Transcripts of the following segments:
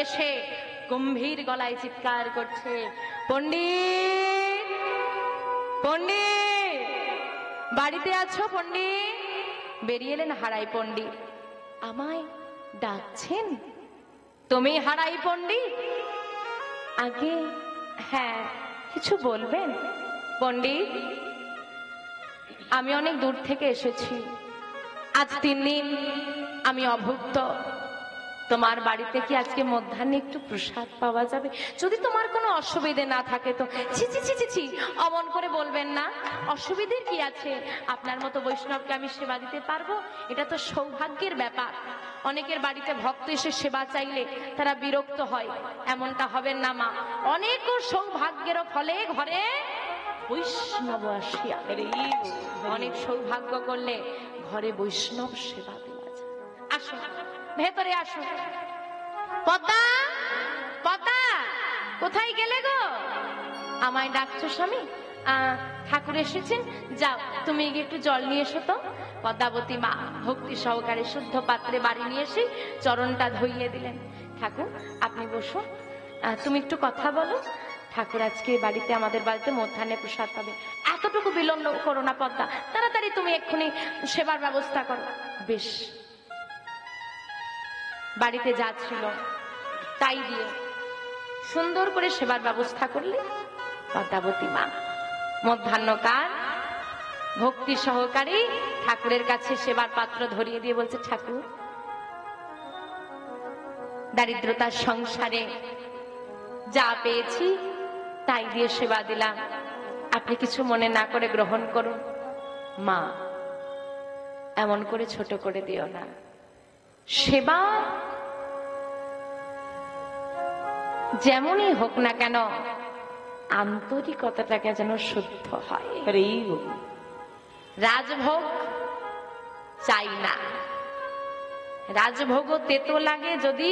এসে গম্ভীর গলায় চিৎকার করছে, পণ্ডিত, পণ্ডিত, বাড়িতে আছো পণ্ডিত? বেরিয়ে এলেন হারাই পণ্ডিত। আমায় ডাকছেন? তুমি হারাই পণ্ডিত? আগে হ্যাঁ, কিছু বলবেন? পণ্ডিত, আমি অনেক দূর থেকে এসেছি, আজ 3 দিন আমি অভুক্ত। তোমার বাড়িতে কি আজকে মধ্যাহ্নে একটু প্রসাদ পাওয়া যাবে? যদি তোমার কোনো অসুবিধে না থাকে তো। ছি ছি ছি ছি ছি, অমন করে বলবেন না, অসুবিধের কি আছে? আপনার মতো বৈষ্ণবকে আমি সেবা দিতে পারবো, এটা তো সৌভাগ্যের ব্যাপার। অনেকের বাড়িতে ভক্ত এসে সেবা চাইলে তারা বিরক্ত হয়, এমনটা হবেন না মা। অনেক সৌভাগ্যের ফলে ঘরে বৈষ্ণব আসিয়া, অনেক সৌভাগ্য করলে ঘরে বৈষ্ণব সেবা দেওয়া যায়। আসো, ভেতরে আসো। পদ্মা, পদ্মা, কোথায় গেলে গো? আমায় ডাকছো স্বামী? ঠাকুর এসেছেন, যাও তুমি গিয়ে একটু জল নিয়ে এসো তো। পদ্মাবতী মা ভক্তি সহকারে শুদ্ধ পাত্রে বাড়ি নিয়ে এসে চরণটা ধুইয়ে দিলেন। ঠাকুর আপনি বসুন, তুমি একটু কথা বলো। ঠাকুর আজকে বাড়িতে, আমাদের বাড়িতে মধ্যাহ্নে প্রসাদ পাবে। এতটুকু বিলম্ব করো না পদ্মা, তাড়াতাড়ি তুমি এক্ষুনি সেবার ব্যবস্থা করো। বেশ, বাড়িতে যা ছিল তাই দিয়ে সুন্দর করে সেবার ব্যবস্থা করলে পদ্মাবতী মা। মধ্যাহ্নকাল ভক্তি সহকারে ঠাকুরের কাছে সেবার পাত্র ধরিয়ে দিয়ে বলছে, ঠাকুর দারিদ্রতার সংসারে যা পেয়েছি তাই দিয়ে সেবা দিলাম, আপনি কিছু মনে না করে গ্রহণ করুন। মা, এমন করে ছোট করে দিও না। সেবা যেমনই হোক না কেন আন্তরিকতাটাকে যেন শুদ্ধ হয়। রাজভোগ চাই না, রাজভোগও তেতো লাগে যদি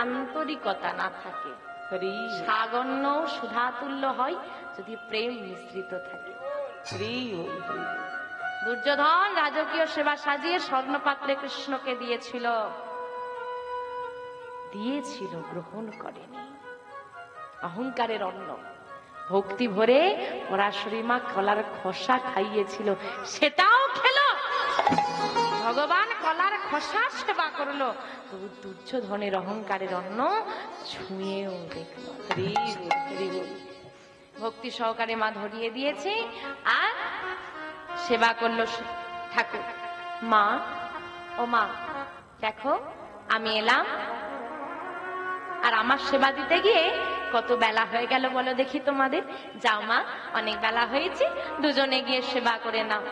আন্তরিকতা না থাকে। সাগন্য সুধাতুল্য হয় যদি প্রেম মিশ্রিত থাকে। দুর্যোধন রাজকীয় সেবা সাজিয়ে স্বর্ণপাত্রে কৃষ্ণকে দিয়েছিল, দিয়েছিল, গ্রহণ করেনি। অহংকারের অন্ন। ভক্তি ভরে পরাশরী মা কলার খোসা খাইয়েছিল, সেটাও খেলো। ভগবান কলার খোসা সেবা করলো, দুর্যোধনের অহংকারের অন্ন ছুঁয়েও দেখলো। ভক্তি সহকারে মা ধরিয়ে দিয়েছে আর সেবা করলো ঠাকুর। মা, ও মা, দেখো আমি এলাম, আর আমার সেবা দিতে গিয়ে কত বেলা হয়ে গেল বলো দেখি তোমাদের। যাও মা, অনেক বেলা হয়েছে, দুজনে গিয়ে সেবা করে নাও।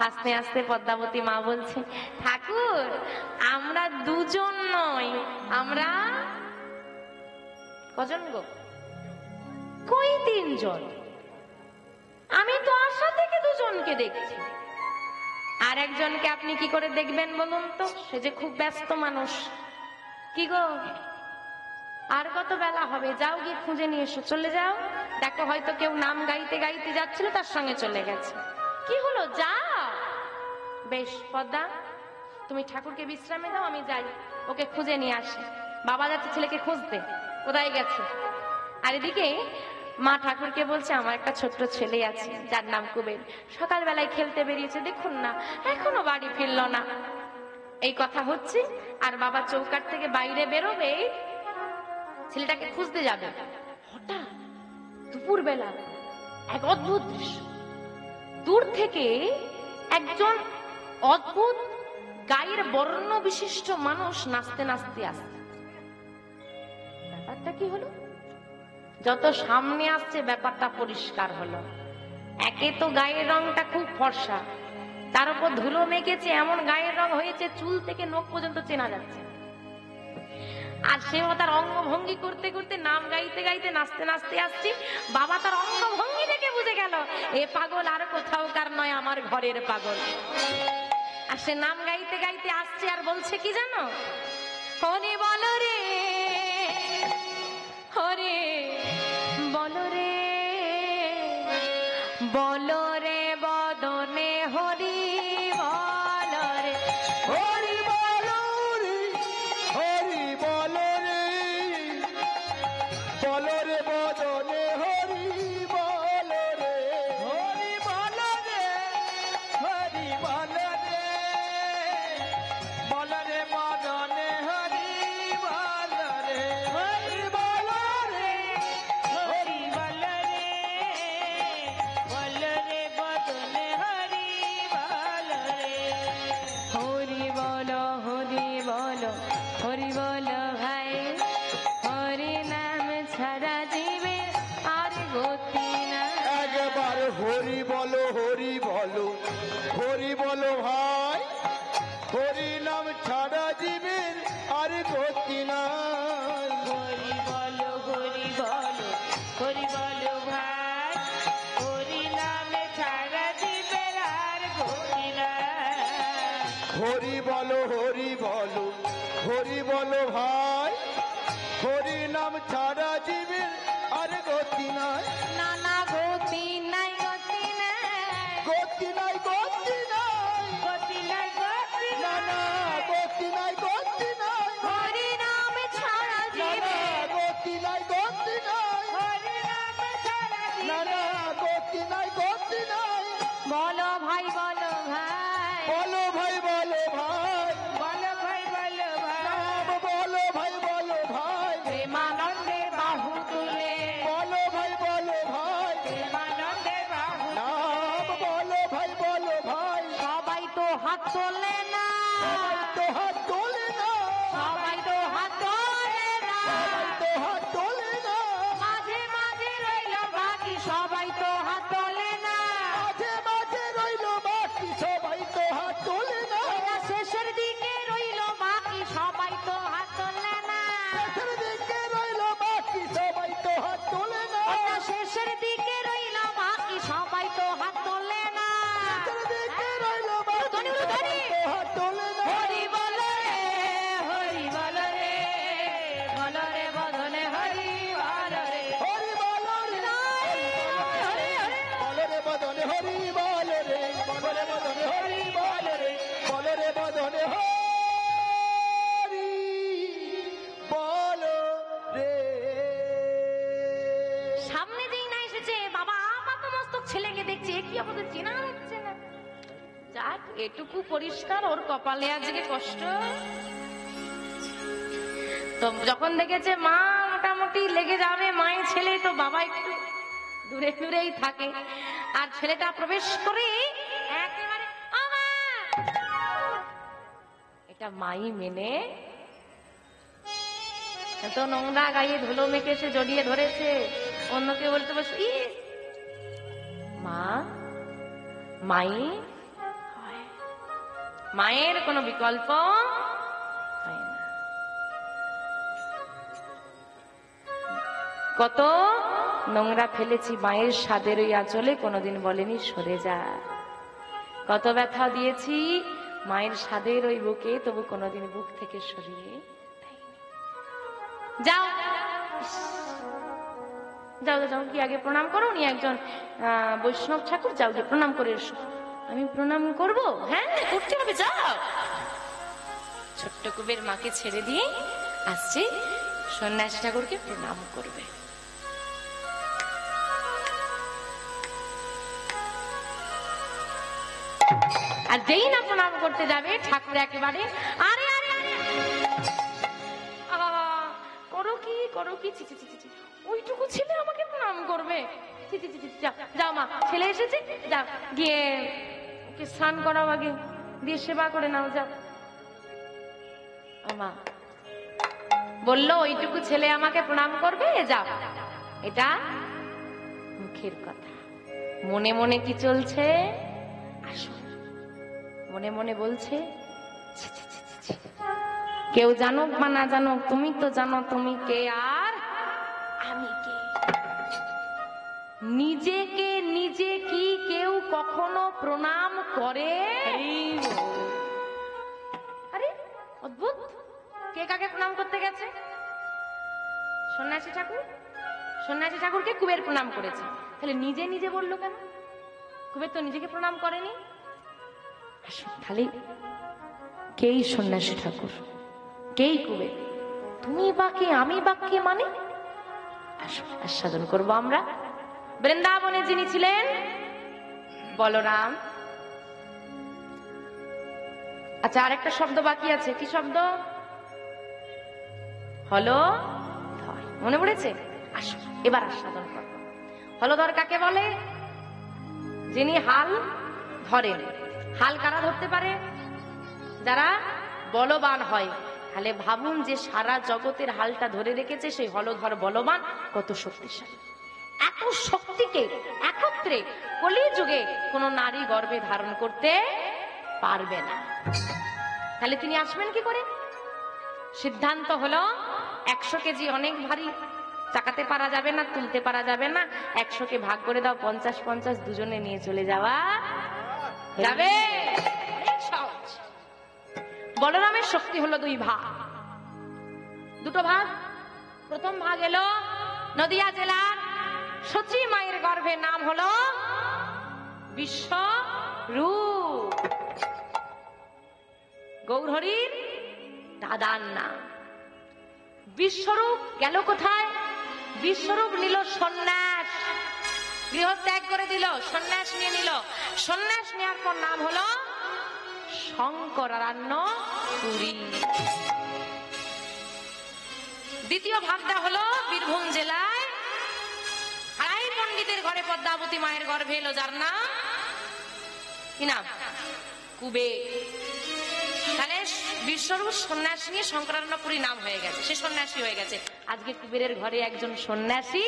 হাসতে হাসতে পদ্মাবতী মা বলছে, ঠাকুর আমরা দুজন নই, আমরা কজন গো? কই 3 জন। আমি তো আশা থেকে দুজনকে দেখছি, আর একজনকে আপনি কি করে দেখবেন বলুন তো? সে যে খুব ব্যস্ত মানুষ। কি গো, আর কত বেলা হবে? যাও গিয়ে খুঁজে নিয়ে এসো, চলে যাও। দেখো হয়তো কেউ নাম গাইতে গাইতে যাচ্ছিল, তার সঙ্গে চলে গেছে। কি হলো, যাও। বেশ পদ্মা, তুমি ঠাকুরকে বিশ্রামে দাও, আমি যাই ওকে খুঁজে নিয়ে আসি। বাবা যাচ্ছে ছেলেকে খুঁজতে, কোথায় গেছে? আর এদিকে মা ঠাকুরকে বলছে, আমার একটা ছোট্ট ছেলে আছে যার নাম কুবের, সকালবেলায় খেলতে বেরিয়েছে, দেখুন না এখনো বাড়ি ফিরল না। এই কথা হচ্ছে, আর বাবা চৌকাঠ থেকে বাইরে বেরোবে, ছেলেটাকে খুঁজতে যাবে। হঠাৎ দুপুর বেলা এক অদ্ভুত দৃশ্য। দূর থেকে একজন অদ্ভুত গায়ের বর্ণ বিশিষ্ট মানুষ নাচতে নাচতে আসছে। ব্যাপারটা কি হলো? যত সামনে আসছে ব্যাপারটা পরিষ্কার হলো। একে তো গায়ের রংটা খুব ফর্সা, তার উপর ধুলো মেখেছে, এমন গায়ের রং হয়েছে চুল থেকে নখ পর্যন্ত চেনা যাচ্ছে। আর সেও তার অঙ্গভঙ্গি করতে করতে, নাম গাইতে গাইতে, নাচতে নাচতে আসছে। বাবা তার অঙ্গভঙ্গি দেখে বুঝে গেল এ পাগল আর কোথাও কার নয়, আমার ঘরের পাগল। আর সে নাম গাইতে গাইতে আসছে আর বলছে কি জানো? হরি বলো রে, হরে বলো রে, বলো রে বদনে হরি বলো রে, হরি বলো রে, হরি বলো রে, বদনে হরি বল রে, হরি বল রে, হরি বল রে, বল রে বদনে হরি বল রে, হরি বল রে, হরি বল রে, বল রে বদনে হরি বল রে। হরি বলো হরি বলো হরি বলো ভাই, হরি নাম ছাড়া দিবে আর গতি না। একবার হরি বলো হরি বলো হরি বলো ভাই, হরি নাম ছাড়া জীবের আর গতি নাই। হরি বলো হরি বলো হরি বলো ভাই, হরি নামে ছাড়া দিবের আর গতি নাই। হরি বলো হরি বলো হরি বলো ভাই, হরি নাম ছাড়া জীবের আর গতি নাই। না না গতি নাই গতি নাই, গতি নাই গতি নাই, গতি নাই গতি না না গতি নাই গতি নাই, হরি নাম ছাড়া না জীবে না গতি নাই গতি নাই, হরি নামে ছাড়া না না গতি নাই গতি নাই। বলো ভাই বলো ভাই, বলো ভাই বলো ভাই, বলো ভাই বলো ভাই, নাম বলো ভাই বলো ভাই, প্রেমানন্দে বাহু তুলে, বলো ভাই বলো ভাই, প্রেমানন্দে বাহু নাম বলো ভাই বলো ভাই। সবাই তো হাত তোলে না, সবাই তো হাত তোলে না, সবাই তো হাত তোলে না, সবাই তো হাত তোলে না, মাঝে মাঝে রইল বাকি সবাই তো হাত তোলে না, মাঝে মাঝে রইল বাকি সবাই তো হাত তোলে না, ওরা শেষের দিকে রইল বাকি সবাই তো হাত তোলে না, শেষের দিকে রইল বাকি সবাই তো হাত তোলে না, ওরা শেষের দিকে রইল বাকি সবাই তো হাত তোলে না। শেষের দিকে রইল বাকি ধনী বলো, ধনী। সবাই তো হাত তোলে না। হরি বল রে হরি বল রে, বল রে বদনে হরি বল রে, হরি বলো রে, হরি হরি বলো রে বদনে হরি বল রে, বলো রে বদনে হরি বল রে, বলো রে বদনে হরি বল রে। সামনে যেই না এসেছে বাবা আপাত মস্তক ছেলেকে দেখছে, এ কি অবস্থা চেনা হচ্ছে না। যাক এটুকু পরিষ্কার, ওর কপালে আজকে কষ্ট। তো যখন দেখেছে মা মোটামুটি লেগে যাবে, মায়ের ছেলে তো বাবা একটু দূরে দূরেই থাকে, আর ছেলেটা প্রবেশ করে একেবারে "ও মা!" এটা মাই মেনে এত নোংরা গায়ে ধুলো মেখে সে জড়িয়ে ধরেছে, অন্যকে বলতে বসে ই মা, মাই হয়। মায়ের কোনো বিকল্প হয় না। কত নোংরা ফেলেছি মায়ের স্বাদের ওই আঁচলে, কোনোদিন বলেনি সরে যা। কত ব্যথা দিয়েছি মায়ের স্বাদের ওই বুকে, তবু কোনোদিন বুক থেকে সরিয়ে দেয়নি। যাও যাও যাও, কি আগে প্রণাম করো, উনি একজন বৈষ্ণব ঠাকুর, যাও গিয়ে প্রণাম করে এসো। আমি প্রণাম করব? হ্যাঁ করতে হবে, যাও। ছোট্ট কুবের মাকে ছেড়ে দিয়ে আসছে, সন্ন্যাসী ঠাকুরকে প্রণাম করবে। আর যেই না প্রণাম করতে যাবে ঠাকুর একেবারে আরে আরে আরে করো কি করো কি, ছি ছি ছি ছি, ওইটুকু ছেলে আমাকে প্রণাম করবে? ছি ছি ছি ছি, যাও যাও মা, ছেলে এসেছে, যাও গিয়ে ওকে স্নান করাও, আগে দিয়ে সেবা করে নাও, যাও। মা বললো ওইটুকু ছেলে আমাকে প্রণাম করবে, যাও। এটা মুখের কথা, মনে মনে কি চলছে আসো। মনে মনে বলছে ছি ছি ছি ছি ছি, কেউ জানুক বা না জানুক তুমি তো জানো তুমি কে আর আমি কে। নিজেকে নিজে কি কেউ কখনো প্রণাম করে? আরে অদ্ভুত, কে কাকে প্রণাম করতে গেছে? সন্ন্যাসী ঠাকুর, সন্ন্যাসী ঠাকুরকে কুবের প্রণাম করেছে, তাহলে নিজে নিজে বললো কেন? কুবের তো নিজেকে প্রণাম করেনি। তাহলে কেই সন্ন্যাসী ঠাকুর, কেই কুবের? তুমি বা কে, আমি বা কে? মানে আসো, আস্বাদন করবো আমরা। বৃন্দাবনে যিনি ছিলেন বলরাম। আচ্ছা, আরেকটা শব্দ বাকি আছে, কি শব্দ? হলধর। মনে পড়েছে? আসো, এবার আস্বাদন করবো। হলধর কাকে বলে? যিনি হাল ধরেন। হাল কারা ধরতে পারে? যারা বলবান হয়। তাহলে ভাবুন যে সারা জগতের হালটা ধরে রেখেছে সেই হলধর বলবান, কত শক্তিশালী। এত শক্তিকে একত্রে কলিযুগে কোন নারী গর্ভে ধারণ করতে পারবে না। তাহলে তিনি আসবেন কি করে? সিদ্ধান্ত হলো 100 কেজি অনেক ভারী, চাকাতে পারা যাবে না, তুলতে পারা যাবে না। 100কে ভাগ করে দাও, 50-50 দুজনে নিয়ে চলে যাওয়া যাবে। বলরামের শক্তি হলো 2 ভাগ, 2টো ভাগ। প্রথম ভাগ এলো নদিয়া জেলার সচী মায়ের গর্ভে, নাম হলো বিশ্বরূপ। গৌরহরির দাদার নাম বিশ্বরূপ। গেল কোথায়? বিশ্বরূপ নিল সন্ন্যাস, গৃহত্যাগ করে দিল, সন্ন্যাস নিয়ে নিল। সন্ন্যাস নেওয়ার পর নাম হলো শঙ্করারণ্য পুরী। দ্বিতীয় ভাগটা হলো বীরভূম জেলায় হারাই পণ্ডিতের ঘরে পদ্মাবতী মায়ের গর্ভে এলো, যার নাম কি নাম? কুবে। তাহলে বিশ্বরূপ সন্ন্যাস নিয়ে শঙ্করারণ্যপুরী নাম হয়ে গেছে, সে সন্ন্যাসী হয়ে গেছে। আজকে কুবেরের ঘরে একজন সন্ন্যাসী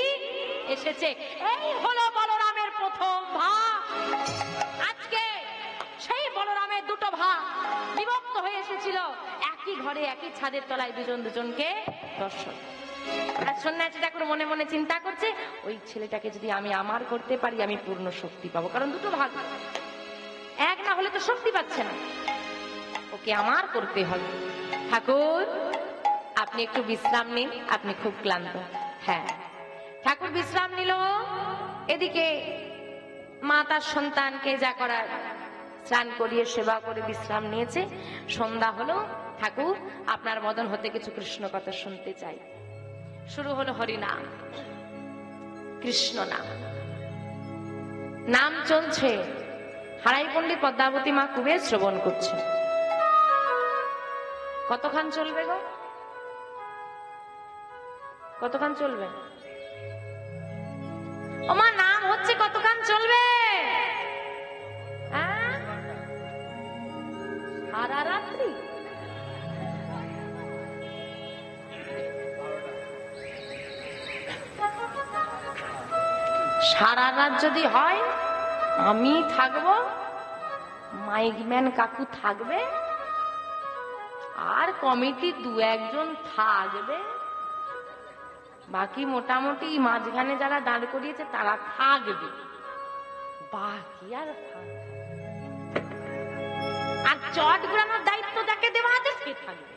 এসেছে। এই হলো বলরামের প্রথম ভাগ। আজকে সেই বলরামের 2টো ভাগ বিভক্ত হয়ে এসেছিল, একই ঘরে একই ছাদের তলায় দুজন দুজনকে দর্শন। আর সন্ন্যাসীটা করে মনে মনে চিন্তা করছে, ওই ছেলেটাকে যদি আমি আমার করতে পারি আমি পূর্ণ শক্তি পাবো, কারণ 2টো ভাগ, এক না হলে তো শক্তি পাচ্ছে না, ওকে আমার করতে হবে। ঠাকুর আপনি একটু বিশ্রাম নিন, আপনি খুব ক্লান্ত। হ্যাঁ, ঠাকুর বিশ্রাম নিল। এদিকে মা তার সন্তানকে যা করার স্নান করিয়ে সেবা করে বিশ্রাম নিয়েছে। সন্ধ্যা হলো, ঠাকুর আপনার মদন হতে কিছু কৃষ্ণ কথা শুনতে চাই। শুরু হলো হরিনাম, কৃষ্ণ নাম, নাম চলছে। হারাই পণ্ডিত পদ্মাবতী মা কুবের শ্রবণ করছে। কতক্ষণ চলবে গো? কতক্ষণ চলবে? ও মা, নাম হচ্ছে, কতক্ষণ চলবে? সারা রাত্রি? সারা রাত যদি হয়, আমি থাকবো, মাইকম্যান কাকু থাকবে, আর কমিটি 2-1 জন থাকবে, বাকি মোটামুটি মাঝখানে যারা দাঁড় করিয়েছে তারা থাকবে, বাকি আর আর চট ঘুরানোর দায়িত্ব যাকে দেওয়া আছে সে থাকবে,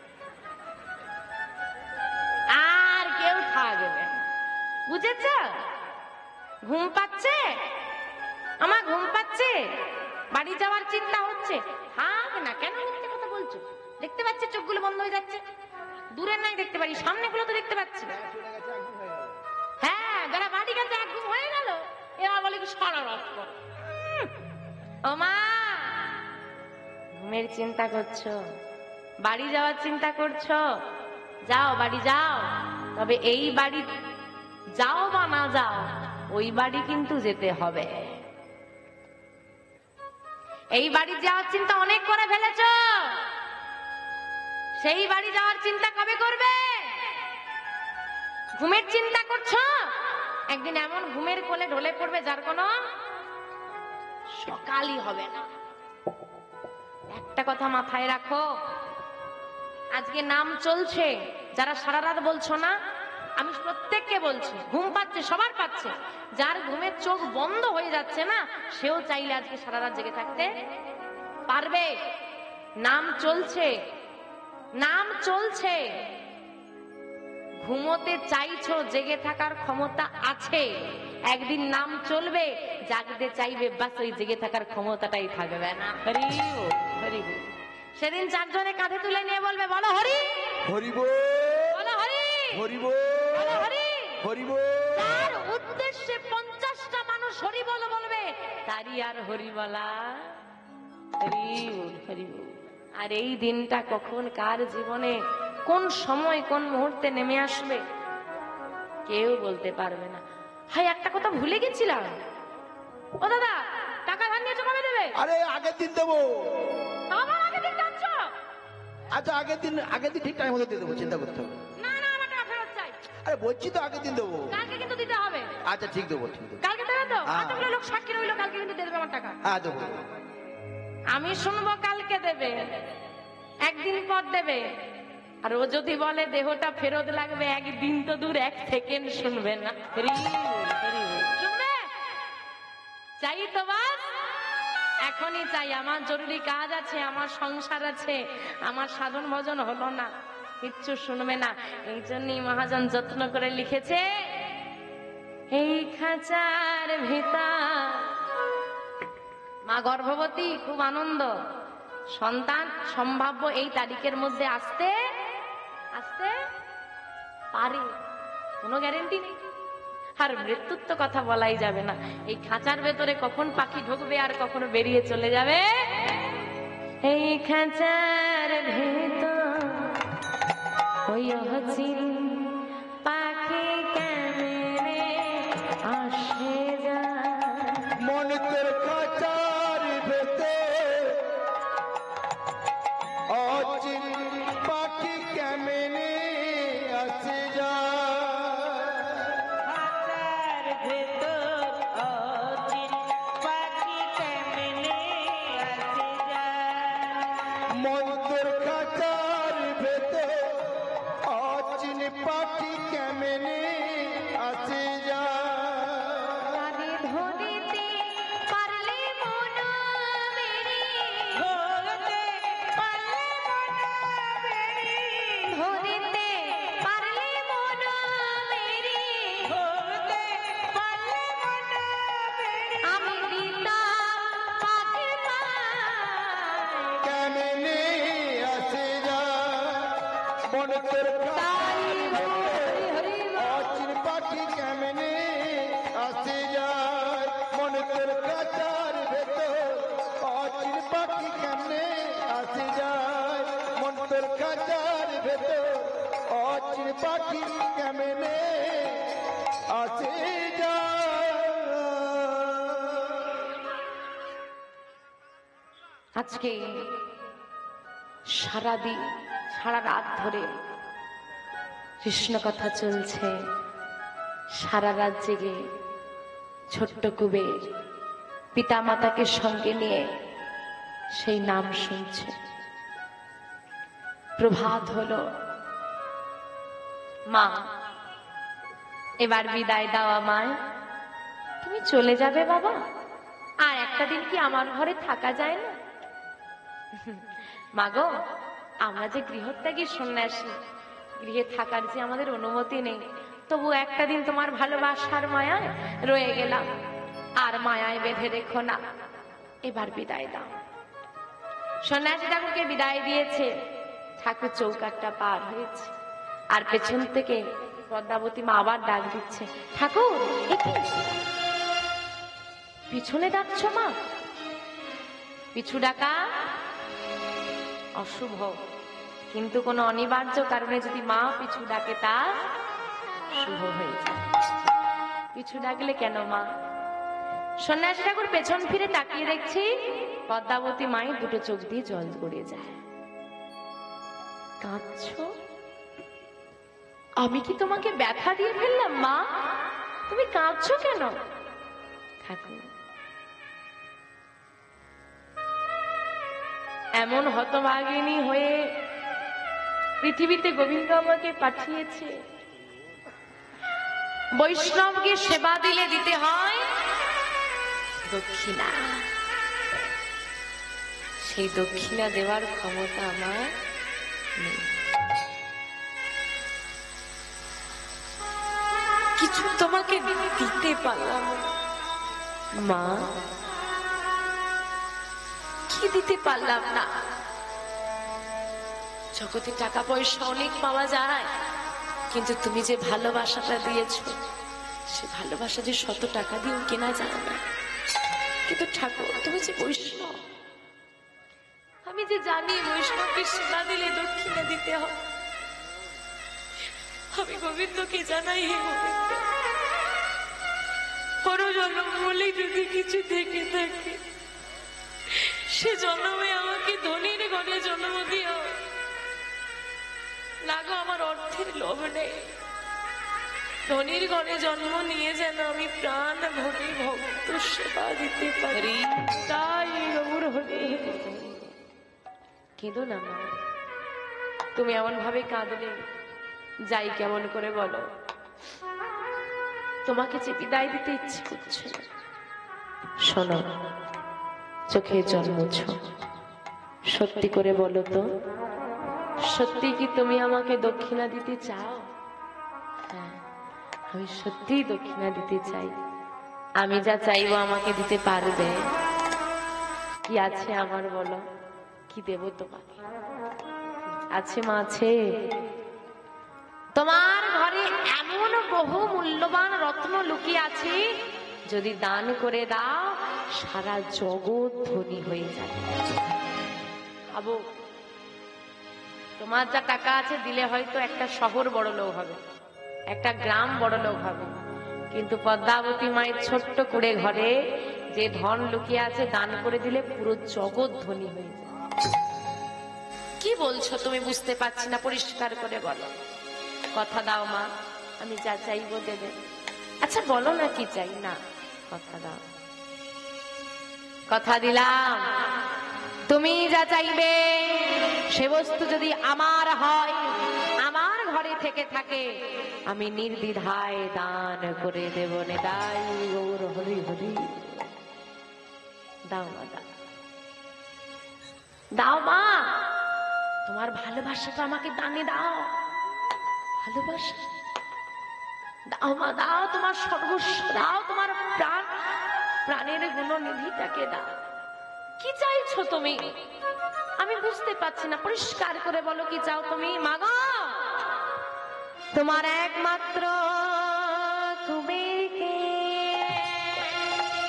আর কেউ থাকবে না। বুঝেছ? ঘুম পাচ্ছে? আমার ঘুম পাচ্ছে, বাড়ি যাওয়ার চিন্তা হচ্ছে। থাক না, কেন মিথ্যে কথা বলছো? দেখতে পাচ্ছি চোখগুলো বন্ধ হয়ে যাচ্ছে। দূরের নাই দেখতে পারি, সামনে গুলো তো দেখতে পাচ্ছি। হ্যাঁ, যারা বাড়ি গেছে এক ঘুম হয়ে গেল, এবার বলে কি সারা রাত কর। ও মা, ঘুমের চিন্তা করছো, বাড়ি যাওয়ার চিন্তা করছো, যাও বাড়ি যাও। তবে এই বাড়ি যাও বা না যাও, ওই বাড়ি কিন্তু যেতে হবে। এই বাড়ি যাওয়ার চিন্তা অনেক করে ফেলেছো, সেই বাড়ি যাওয়ার চিন্তা কবে করবে? ঘুমের চিন্তা করছো, একদিন এমন ঘুমের কোলে ঢলে পড়বে যার কোনো সকালই হবে না। একটা কথা মাথায় রাখো, আজকে নাম চলছে, যারা সারা রাত বলছো না, আমি প্রত্যেককে বলছি, ঘুম পাচ্ছে, সবার পাচ্ছে, যার ঘুমের চোখ বন্ধ হয়ে যাচ্ছে না, সেও চাইলে আজকে সারা রাত জেগে থাকতে পারবে। নাম চলছে, নাম চলছে। ঘুমোতে চাইছো, জেগে থাকার ক্ষমতা আছে, একদিন নাম চলবে, জাগতে চাইবে, বাস ওই জেগে থাকার ক্ষমতাটাই থাকবে না। হরি বল, হরি বল। সেদিন 4 জনে কাঁধে তুলে নিয়ে বলবে, বলো হরি, হরি বল, বলো হরি, হরি বল, বলো হরি, হরি বল। তার উদ্দেশ্যে 50টা মানুষ হরি বল বলবে, তারই আর হরি বলা। হরি বল, হরি বল। আর এই দিনটা কখন কার জীবনে কোন সময় কোন মুহূর্তে নেমে আসবে কেউ বলতে পারবে না। হাই, একটা কথা ভুলে গেছিলাম। ও দাদা, টাকা ধার নিয়েছো, কবে দেবে? আরে আগের দিন দেবো। আবার আগের দিন যাচ্ছ? আচ্ছা আগের দিন ঠিক টাইম মতো দিয়ে দেবো, চিন্তা করতে হবে। না না, আমার টাকা ফেরত চাই। আরে বলছি তো আগের দিন দেবো। কালকে কিন্তু দিতে হবে। আচ্ছা ঠিক দেবো, ঠিক দেবো। কালকে দেবে তো? হ্যাঁ। এতগুলো লোক সাক্ষী রইলো, কালকে কিন্তু দিয়ে দেবে আমার টাকা। হ্যাঁ দেবো। আমি শুনবো কালকে দেবে, একদিন পর দেবে। আর ও যদি বলে দেহটা ফেরত লাগবে, একদিন তো দূর, 1 সেকেন্ড শুনবে না। হরি বল, হরি বল। শুনবে? চাই তো বাস, এখনই চাই। আমার জরুরি কাজ আছে, আমার সংসার আছে, আমার সাধন ভজন হলো না, কিচ্ছু শুনবে না। এই জন্যই মহাজন যত্ন করে লিখেছে, এই খাঁচার ভিতর মা গর্ভবতী, খুব আনন্দ, সন্তান সম্ভাব্য এই তারিখের মধ্যে আসতে আসতে পারে, কোনো গ্যারেন্টি নেই। আর মৃত্যুর তো কথা বলাই যাবে না। এই খাঁচার ভেতরে কখন পাখি ঢুকবে আর কখনো বেরিয়ে চলে যাবে। এই খাঁচার ভেতর ওই অচিন পাখি কেমনে আসে যায়। মনের খাঁচার ভেতর অচিন পাখি কেমনে আসে যায়। খাঁচার ভেতর অচিন পাখি কেমনে আসে যায়। মনের খাঁচার ভেতর অচিন পাখি কেমনে আসে যায়। আরে ধরিতে পারলে মন মেরে, ধরতে পারলে মন বেড়ি, ধরিতে পারলে মন মেরে, ধরতে পারলে মন বেড়ি। আমি দিতাম পাখি পায়। কেমনে আসে যায়। মনের তাই খাঁচার হরি হরি অচিন পাখি কেমনে আসে যায়। মনের খাঁচার ভেতর অচিন পাখি কেমনে আসে যায়। মনের খাঁচার ভেতর অচিন পাখি কেমনে আসে যায়। আজকে সারাদিন সারা রাত ধরে কৃষ্ণ কথা চলছে, সারা রাত জেগে ছোট্ট কুবের পিতা মাতাকে সঙ্গে নিয়ে সেই নাম শুনছে। প্রভাত হলো, মা এবার বিদায় দাও আমায়, তুমি চলে যাবে বাবা, আর একটা দিন কি আমার ঘরে থাকা যায় না? মাগো, আমরা যে গৃহত্যাগী সন্ন্যাসী, গৃহে থাকার যে আমাদের অনুমতি নেই, তবু একটা দিন তোমার ভালোবাসার মায়ায় রয়ে গেলাম, আর মায়ায় বেঁধে রেখো না, এবার বিদায় দাও। সন্ন্যাসী ঠাকুরকে বিদায় দিয়েছে, ঠাকুর চৌকাঠটা পার হয়েছে, আর পেছন থেকে পদ্মাবতী মা আবার ডাক দিচ্ছে, ঠাকুর এ কি? পিছনে ডাকছো মা? পিছু ডাকা অশুভ, কিন্তু কোনো অনিবার্য কারণে যদি মা পিছু ডাকে তা শুভ হয়ে যায়। পিছু ডাকলে কেন মা? সন্ন্যাসী ঠাকুর পেছন ফিরে তাকিয়ে দেখছি পদ্মাবতী মাই দুটো চোখ দিয়ে জল গড়িয়ে যায়। কাঁদছো? আমি কি তোমাকে ব্যথা দিয়ে ফেললাম মা? তুমি কাঁদছো কেন? ঠাকুর, এমন হতভাগিনী হয়ে পৃথিবীতে গোবিন্দ আমাকে পাঠিয়েছে, বৈষ্ণবকে সেবা দিলে দিতে হয় দক্ষিণা, সেই দক্ষিণা দেওয়ার ক্ষমতা আমার নেই। কিছু তোমাকে দিতে পারলাম মা, কি দিতে পারলাম না? জগতে টাকা পয়সা অনেক পাওয়া যায়, কিন্তু তুমি যে ভালোবাসাটা দিয়েছো, সে ভালোবাসা যে 100 টাকা দিয়েও কেনা যায় না। কিন্তু ঠাকুর, তুমি যে বৈষ্ণব, আমি যে জানি বৈষ্ণবকে সেবা দিলে দক্ষিণা দিতে হয়। আমি গোবিন্দকে জানাই, হে গোবিন্দ, পরজন্ম বলে যদি কিছু থেকে থাকে, সে জন্মে আমাকে ধনীর ঘরে জন্ম দিও না গো। আমার অর্থের লোভ নেই, ধনীর ঘরে জন্ম নিয়ে যেন আমি প্রাণ ভরে ভক্ত সেবা দিতে পারি। তাই গৌর হরি। কেঁদো না মা, তুমি এমন ভাবে কাঁদলে যাই কেমন করে বলো? তোমাকে যে বিদায় দিতে ইচ্ছে করছে না। শোনো, চোখে জল মুছো, সত্যি করে বলো তো, সত্যি কি তুমি আমাকে দক্ষিণা দিতে চাও? হ্যাঁ, আমি সত্যিই দক্ষিণা দিতে চাই। আমি যা চাইবো আমাকে দিতে পারবে? কি আছে আমার বলো, কি দেব তোমাকে? আছে মা, আছে। তোমার ঘরে এমন বহু মূল্যবান রত্ন লুকিয়ে আছে, যদি দান করে দাও সারা জগৎ ধনী হয়ে যাবে। ভাবো, তোমার যা টাকা আছে দিলে হয়তো একটা শহর বড় লোক হবে, একটা গ্রাম বড় লোক হবে, কিন্তু পদ্মাবতী মায়ের ছোট্ট কুড়ে ঘরে যে ধন লুকিয়ে আছে দান করে দিলে পুরো জগৎ ধনী হয়ে যায়। কি বলছো তুমি? বুঝতে পারছি না, পরিষ্কার করে বলো। কথা দাও মা, আমি যা চাইবো দেবে। আচ্ছা বলো না কি চাই? না, কথা দাও। কথা দিলাম, তুমি যা চাইবে সে বস্তু যদি আমার হয়, আমার ঘরে থেকে থাকে, আমি নির্দ্বিধায় দান করে দেব। নিতাই গৌর হরি হরি। দাও মা, দাও, দাও মা, তোমার ভালোবাসাটা আমাকে দানে দাও। ভালোবাসা দাও মা, দাও, তোমার সর্বস্ব দাও, তোমার প্রাণ, প্রাণের গুণনিধিটাকে দাও। কি চাইছো তুমি? আমি বুঝতে পারছি না, পরিষ্কার করে বলো কি চাও তুমি? মাগো, তোমার একমাত্র কুবেরকে,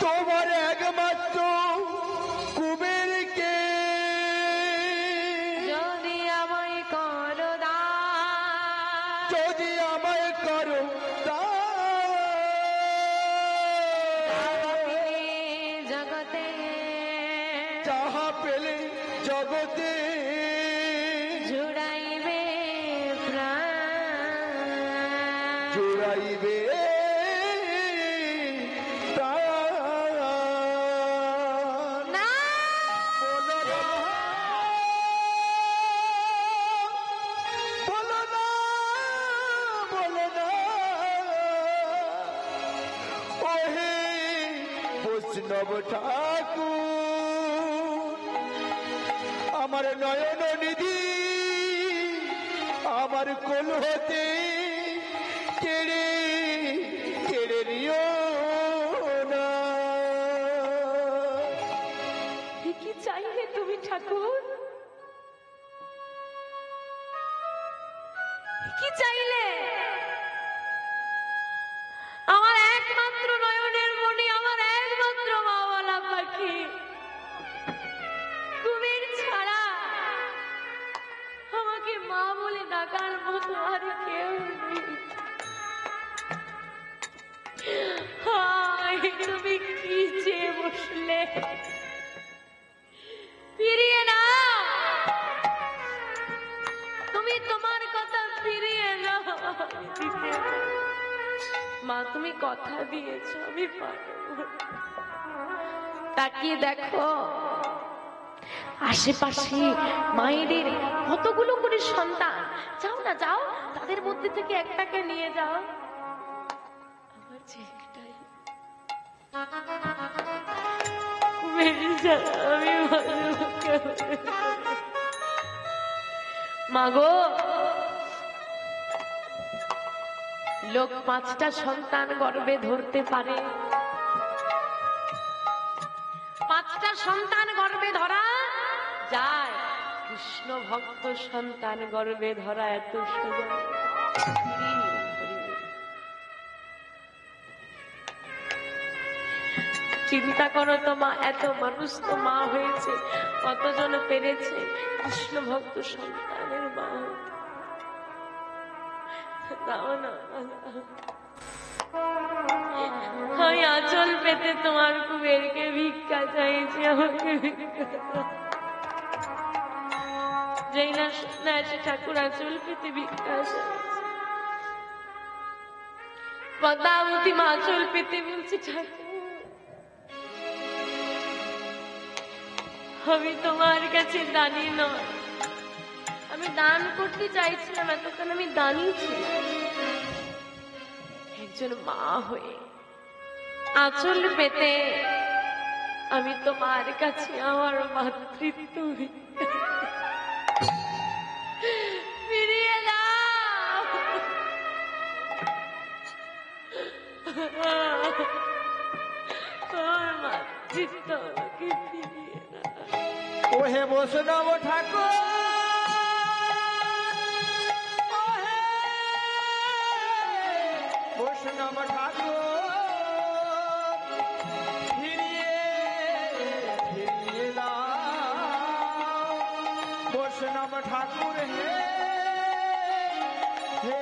তোমার একমাত্র কুবেরকে যদি আমায় করো দান, যদি আমায় করো জগতে যাহা পেলে জগতে জুড়াইবে প্রাণ, জুড়াইবে প্রাণ। না বলো না, বলো না, বলো না, ওহে বৈষ্ণব ঠাকুর, আমার নয়ন নিধি, আমার কোল হতে কেড়ে কেড়ে নিও না। কি চাইলে তুমি ঠাকুর? কি চাইলে? আমার একমাত্র নয়নের মণি, আমার একমাত্র মাওয়ালা পাখি কুমির ছাড়া আমাকে মা বলে ডাকার মতো আর কেউ নেই। হায়, তুমি কি চেয়ে বসলে? ফিরিয়ে নাও, তুমি তোমার কথা ফিরিয়ে নাও। মা, তুমি কথা দিয়েছো, আমি পারবো। তাকিয়ে দেখো আশেপাশে মায়েদের কতগুলো করে সন্তান। যাও না, যাও, তাদের মধ্যে থেকে একটাকে নিয়ে যাও। আমার ছেলেটাই আমি মাগো, লোক 5টা সন্তান গর্ভে ধরতে পারে, 5টা সন্তান গর্ভে ধরা যায়, কৃষ্ণ ভক্ত সন্তান গর্ভে ধরা এত সোজা। চিন্তা করো তো মা, এত মানুষ তো মা হয়েছে, কতজন পেরেছে কৃষ্ণ ভক্ত সন্তানের মা হতে। দাও না, আমি আঁচল পেতে তোমার কুবেরকে ভিক্ষা চাইছি, আমাকে ভিক্ষা দাও। যেই না সন্ন্যাসী ঠাকুর আঁচল পেতে ভিক্ষা চাইছে, পদ্মাবতী মা আঁচল পেতে বলছি, ঠাকুর আমি তোমার কাছে দানি নয়, আমি দান করতে চাইছিলাম, এতক্ষণ আমি দানি ছিলাম। একজন মা হয়ে আঁচল পেতে আমি তোমার কাছে আমার মাতৃত্ব ফিরিয়ে দাও। তোমার মাতৃত্ব আমাকে ফিরিয়ে দাও। ওহে বৈষ্ণব ঠাকুর, ওহে বৈষ্ণব ঠাকুর, ফিরিয়ে দাও। বৈষ্ণব ঠাকুর হে, হে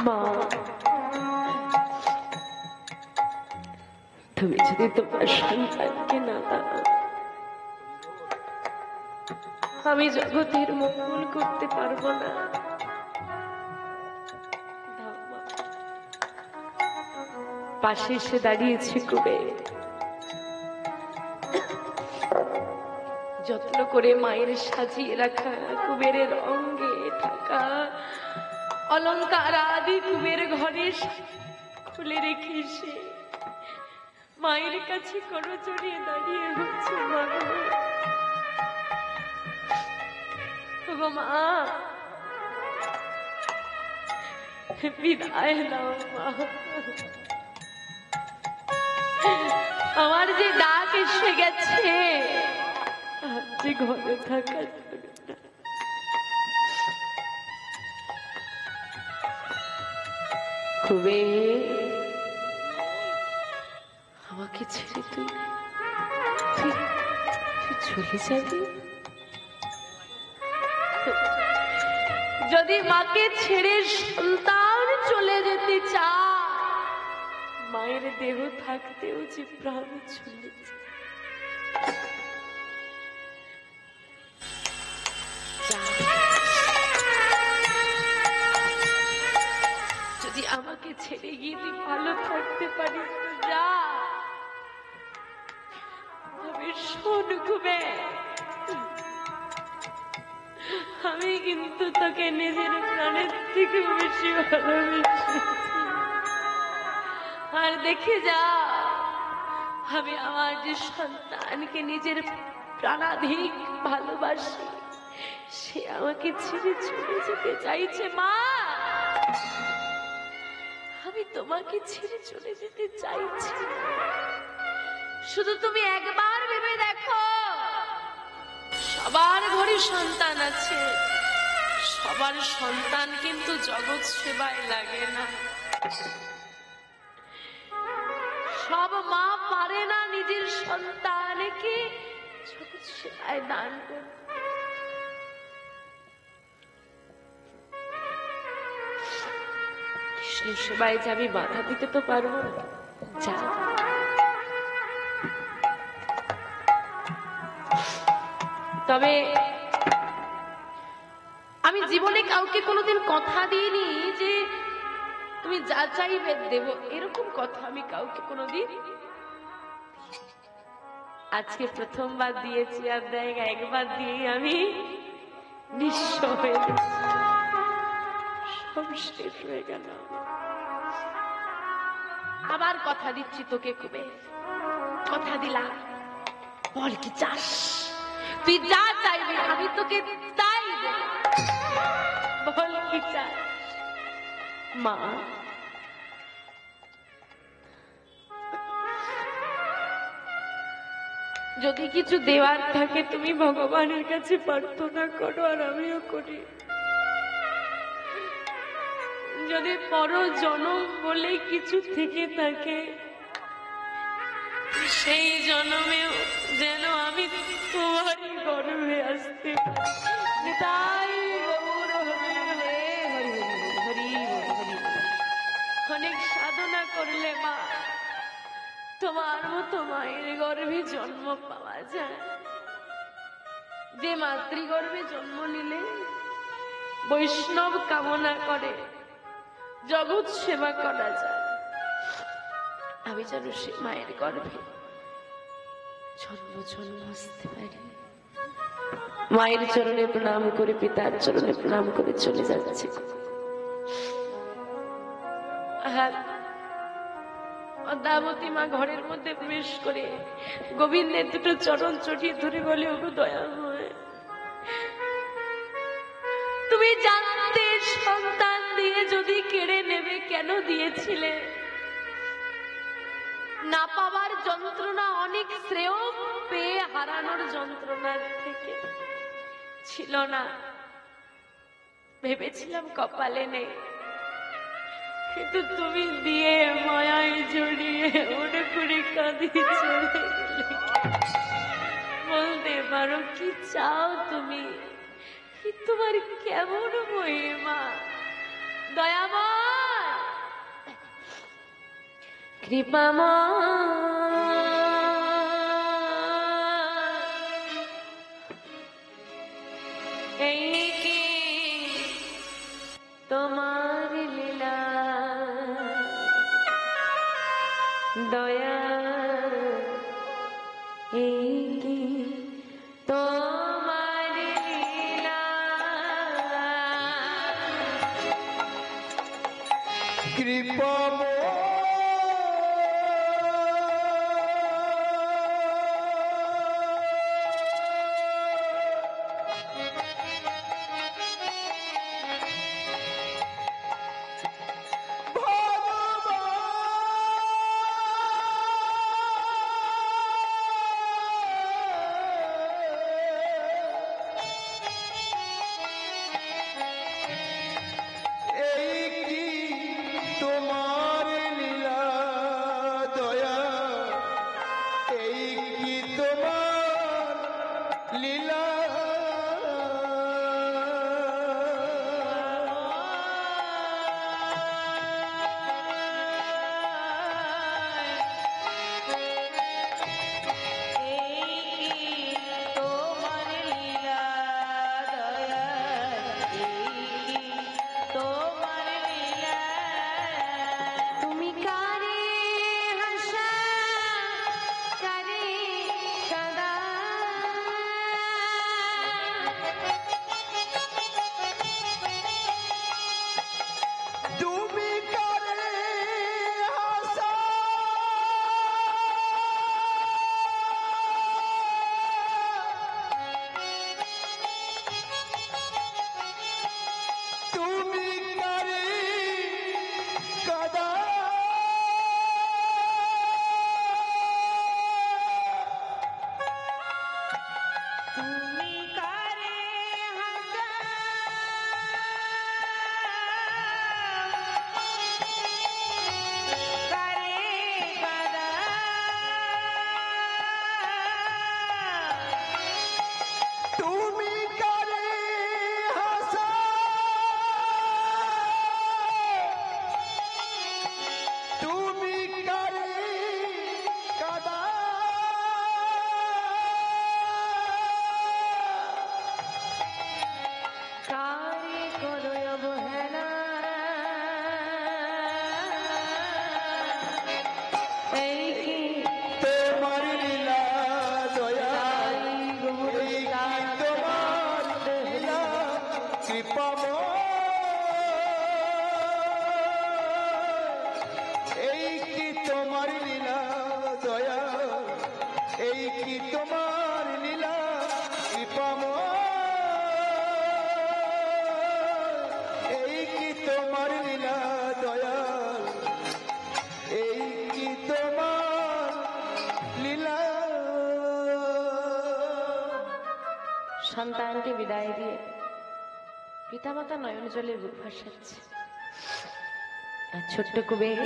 মা, তুমি যদি তোমার সন্তানকে না দাও, আমি জগতের মঙ্গল করতে পারবো না। দাও মা। পাশে এসে দাঁড়িয়েছে কুবের, যত্ন করে মায়ের সাজিয়ে রাখা কুবেরের অঙ্গে থাকা অলঙ্কার আদি কুবের ঘরে খুলে রেখে সে মায়ের কাছে করো জড়িয়ে দাঁড়িয়ে হচ্ছে, মা গো, মা বিদায় দাও মা। আমার যে ডাক এসে গেছে, আর যে ঘরে থাকা যাবে না। খুবে আমাকে ছেড়ে তুই চলে যাবি? যদি মাকে ছেড়ে সন্তান চলে যেতে চায়, মায়ের দেহ থাকতেও যে প্রাণ চলে যায়। যদি আমাকে ছেড়ে গিয়ে তুই ভালো থাকতে পারিস তো যা। তবে শোন ঘুমে, আমি কিন্তু তোকে নিজের প্রাণের থেকে বেশি ভালোবেসেছি। আর দেখে যা, আমি আমার যে সন্তানকে নিজের প্রাণাধিক ভালোবাসি, সে আমাকে ছেড়ে চলে যেতে চাইছে। মা, আমি তোমাকে ছেড়ে চলে যেতে চাইছি, শুধু তুমি একবার ভেবে দেখো, সবার ঘরে সন্তান আছে, সবার সন্তান কিন্তু জগৎ সেবায় লাগে না। সব মা পারে না নিজের সন্তানকে জগৎ সেবায় দান করতে। বিষ্ণু সেবায় যে আমি বাধা দিতে তো পারবো না। যা। তবে আমি জীবনে কাউকে কোনোদিন কথা দিইনি যে তুমি যা চাইবে দেব, এরকম কথা আমি কাউকে কোনোদিন আজকে প্রথমবার দিয়েছি। আর দেখ, একবার দিয়ে আমি নিঃস্ব হয়ে গেছি, সব শেষ হয়ে গেল। আবার কথা দিচ্ছি তোকে, কুবের, কথা দিলাম। বল কি চাস? তুই যা চাইবি আমি তোকে তাই দেব। বল কি চাস? মা, যদি কিছু দেওয়ার থাকে তুমি ভগবানের কাছে প্রার্থনা করো, আর আমিও করি। যদি পর জনম বলে কিছু থেকে থাকে, সেই জন্মেও যেন আমি তোমারই গর্ভে আসতে পারি। তাই অনেক সাধনা করলে মা তোমার মতো মায়ের গর্ভে জন্ম পাওয়া যায়, যে মাতৃগর্ভে জন্ম নিলে বৈষ্ণব কামনা করে জগৎ সেবা করা যায়। আমি যেন সে মায়ের গর্ভে জন্ম জন্ম আসতে পারি। মায়ের চরণে প্রণাম করে, পিতার চরণে প্রণাম করে চলে যাচ্ছে। অদ্যাবতী মা ঘরের মধ্যে প্রবেশ করে গোবিন্দের দুটো চরণ চটিয়ে ধরে বলে, ওগো দয়াময়, তুমি জানতে সন্তান দিয়ে যদি কেড়ে নেবে, কেন দিয়েছিলে? না পাওয়ার যন্ত্রণা অনেক শ্রেয়, পেয়ে হারানোর যন্ত্রণার থেকে ছিল না। ভেবেছিলাম কপালে নেই, কিন্তু তুমি দিয়ে মায়ায় জড়িয়ে মনে করে কাঁদিয়ে চলে গেলে। বলতে পারো কি চাও তুমি? তোমার কেমন মহিমা দয়াময়, কৃপাময়, এই কি তোমার লীলা, দয়া এই কি তোমার লীলা। কৃপা এই কি তোমার তোমার লীলা দয়া, এই কি তোমার লীলা কৃপাময়, এই কি তোমার লীলা দয়া, এই কি তোমার লীলা। সন্তানকে বিদায় দিয়ে পিতামাতা নয়ন জলের বুক ভাসাচ্ছে, আর ছোট্ট কুবের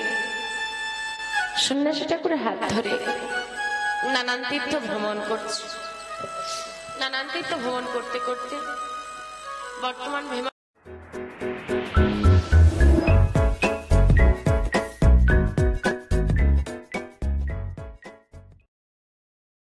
সন্ন্যাসী ঠাকুরের হাত ধরে নানান তীর্থ ভ্রমণ করছে। নানান তীর্থ ভ্রমণ করতে করতে বর্তমান